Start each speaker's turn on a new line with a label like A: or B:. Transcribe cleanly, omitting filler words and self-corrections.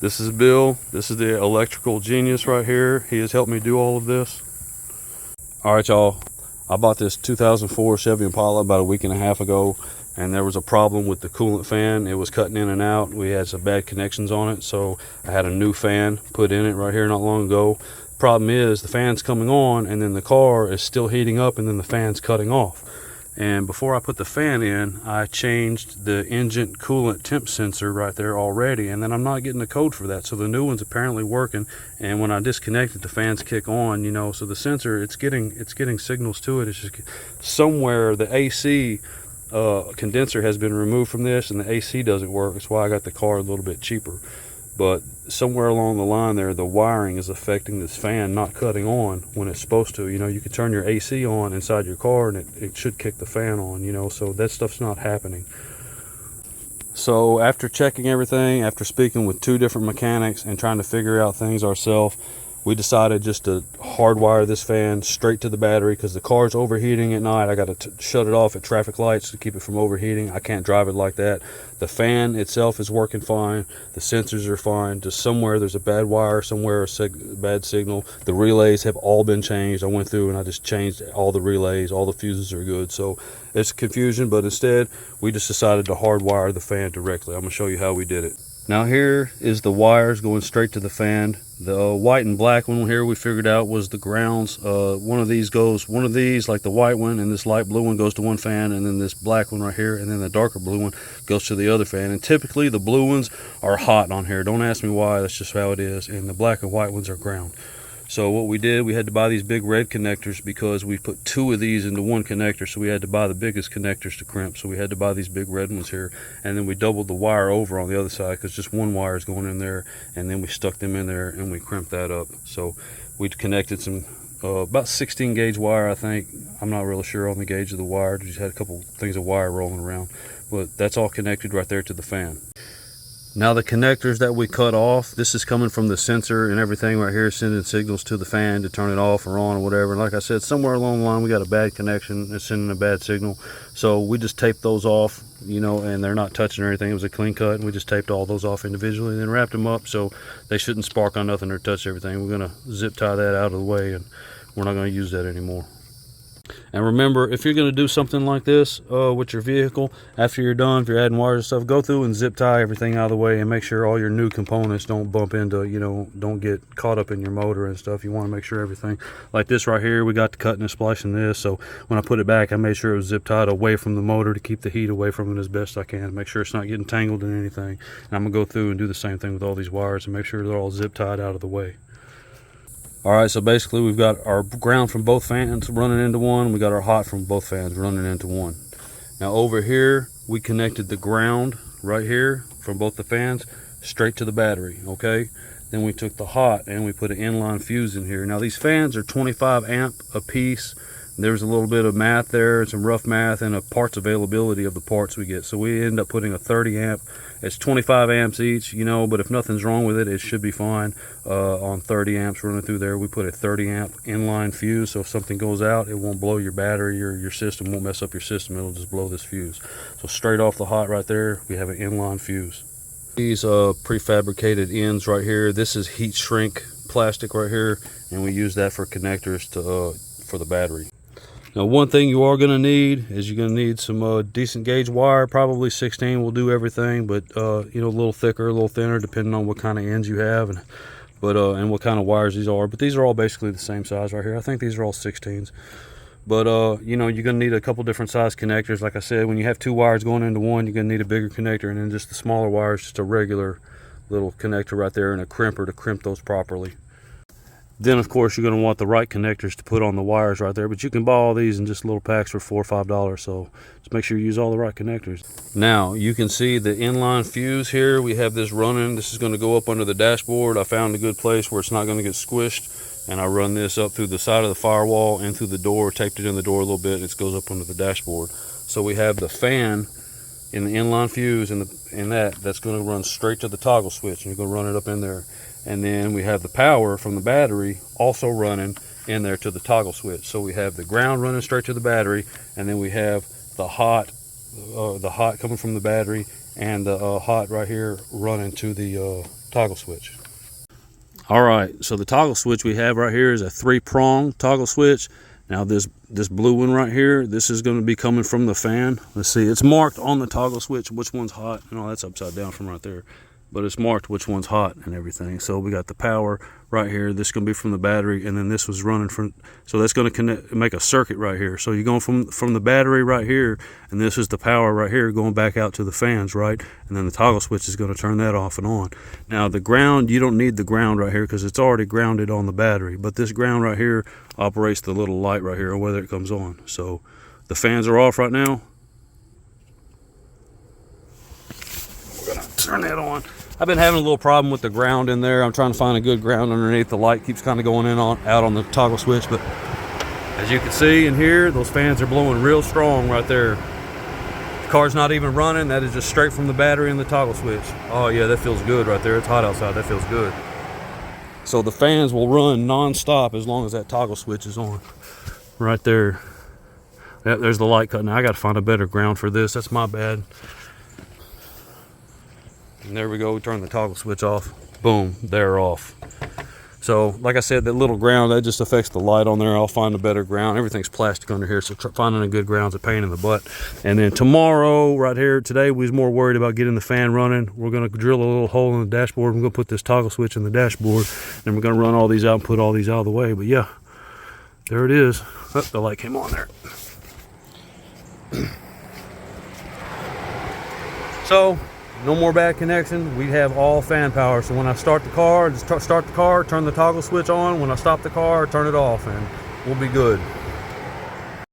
A: This is Bill. This is the electrical genius right here. He has helped me do all of this. All right, y'all. I bought this 2004 Chevy Impala about a week and a half ago, and there was a problem with the coolant fan. It was cutting in and out. We had some bad connections on it, so I had a new fan put in it right here not long ago. Problem is, the fan's coming on, and then the car is still heating up, and then the fan's cutting off. And before I put the fan in, I changed the engine coolant temp sensor right there already, and then I'm not getting the code for that. So the new one's apparently working, and when I disconnect it, the fans kick on, you know. So the sensor, it's getting signals to it. It's just somewhere the AC condenser has been removed from this, and the AC doesn't work. That's why I got the car a little bit cheaper. But somewhere along the line there, the wiring is affecting this fan not cutting on when it's supposed to. You know, you can turn your AC on inside your car and it should kick the fan on, you know, so that stuff's not happening. So after checking everything, after speaking with 2 different mechanics and trying to figure out things ourselves, we decided just to hardwire this fan straight to the battery because the car's overheating at night. I got to shut it off at traffic lights to keep it from overheating. I can't drive it like that. The fan itself is working fine. The sensors are fine. Just somewhere there's a bad wire, somewhere a bad signal. The relays have all been changed. I went through and I just changed all the relays. All the fuses are good. So it's confusion, but instead we just decided to hardwire the fan directly. I'm going to show you how we did it. Now here is the wires going straight to the fan. The white and black one here we figured out was the grounds. One of these, like the white one, and this light blue one goes to one fan, and then this black one right here, and then the darker blue one goes to the other fan. And typically the blue ones are hot on here. Don't ask me why, that's just how it is. And the black and white ones are ground. So what we did, we had to buy these big red connectors because we put 2 of these into one connector, so we had to buy the biggest connectors to crimp. So we had to buy these big red ones here, and then we doubled the wire over on the other side because just one wire is going in there, and then we stuck them in there and we crimped that up. So we connected some about 16 gauge wire, I think. I'm not really sure on the gauge of the wire. We just had a couple things of wire rolling around, but that's all connected right there to the fan. Now the connectors that we cut off, this is coming from the sensor and everything right here, sending signals to the fan to turn it off or on or whatever. And like I said, somewhere along the line we got a bad connection, it's sending a bad signal. So we just taped those off, you know, and they're not touching or anything. It was a clean cut, and we just taped all those off individually and then wrapped them up so they shouldn't spark on nothing or touch everything. We're gonna zip tie that out of the way, and we're not gonna use that anymore. And remember, if you're going to do something like this with your vehicle, after you're done, if you're adding wires and stuff, go through and zip tie everything out of the way and make sure all your new components don't bump into, you know, don't get caught up in your motor and stuff. You want to make sure everything, like this right here, we got the cutting and splicing this, so when I put it back, I made sure it was zip tied away from the motor to keep the heat away from it as best I can, make sure it's not getting tangled in anything. And I'm going to go through and do the same thing with all these wires and make sure they're all zip tied out of the way. Alright, so basically we've got our ground from both fans running into one, we got our hot from both fans running into one. Now over here, we connected the ground right here from both the fans straight to the battery, okay? Then we took the hot and we put an inline fuse in here. Now these fans are 25 amp a piece. There's a little bit of math there, some rough math, and a parts availability of the parts we get. So we end up putting a 30 amp. It's 25 amps each, you know, but if nothing's wrong with it, it should be fine. On 30 amps running through there, we put a 30 amp inline fuse, so if something goes out, it won't blow your battery or your system, won't mess up your system, it'll just blow this fuse. So straight off the hot right there, we have an inline fuse. These prefabricated ends right here, this is heat shrink plastic right here, and we use that for connectors to for the battery. Now one thing you are going to need is you're going to need some decent gauge wire. Probably 16 will do everything, but you know, a little thicker, a little thinner, depending on what kind of ends you have and what kind of wires these are. But these are all basically the same size right here. I think these are all 16s. But you know, you're going to need a couple different size connectors. Like I said, when you have 2 wires going into one, you're going to need a bigger connector, and then just the smaller wires, just a regular little connector right there and a crimper to crimp those properly. Then of course you're going to want the right connectors to put on the wires right there, but you can buy all these in just little packs for $4 or $5, so just make sure you use all the right connectors. Now you can see the inline fuse here. We have this running. This is going to go up under the dashboard. I found a good place where it's not going to get squished, and I run this up through the side of the firewall and through the door, taped it in the door a little bit, and it goes up under the dashboard. So we have the fan in the inline fuse, and that's going to run straight to the toggle switch, and you're going to run it up in there. And then we have the power from the battery also running in there to the toggle switch. So we have the ground running straight to the battery, and then we have the hot coming from the battery, and the hot right here running to the toggle switch. All right, so the toggle switch we have right here is a 3-prong toggle switch. Now this blue one right here, this is going to be coming from the fan. Let's see, it's marked on the toggle switch which one's hot. No, that's upside down from right there, but it's marked which one's hot and everything. So we got the power right here. This is going to be from the battery, and then this was running from, so that's going to make a circuit right here. So you're going from the battery right here, and this is the power right here going back out to the fans, right? And then the toggle switch is going to turn that off and on. Now the ground, you don't need the ground right here because it's already grounded on the battery, but this ground right here operates the little light right here, or whether it comes on. So the fans are off right now. We're going to turn that on. I've been having a little problem with the ground in there. I'm trying to find a good ground underneath. The light keeps kind of going out on the toggle switch, but as you can see in here, those fans are blowing real strong right there. The car's not even running. That is just straight from the battery and the toggle switch. Oh yeah, that feels good right there. It's hot outside. That feels good. So the fans will run non-stop as long as that toggle switch is on. Right there. There's the light cut. Now I got to find a better ground for this. That's my bad. And there we go, we turn the toggle switch off. Boom, they're off. So, like I said, that little ground, that just affects the light on there. I'll find a better ground. Everything's plastic under here, so finding a good ground's a pain in the butt. And then tomorrow, right here, today, we was more worried about getting the fan running. We're gonna drill a little hole in the dashboard. We're gonna put this toggle switch in the dashboard. Then we're gonna run all these out and put all these out of the way. But yeah, there it is. Oh, the light came on there. So, no more bad connection. We have all fan power. So when I start the car, just start the car, turn the toggle switch on. When I stop the car, turn it off, and we'll be good.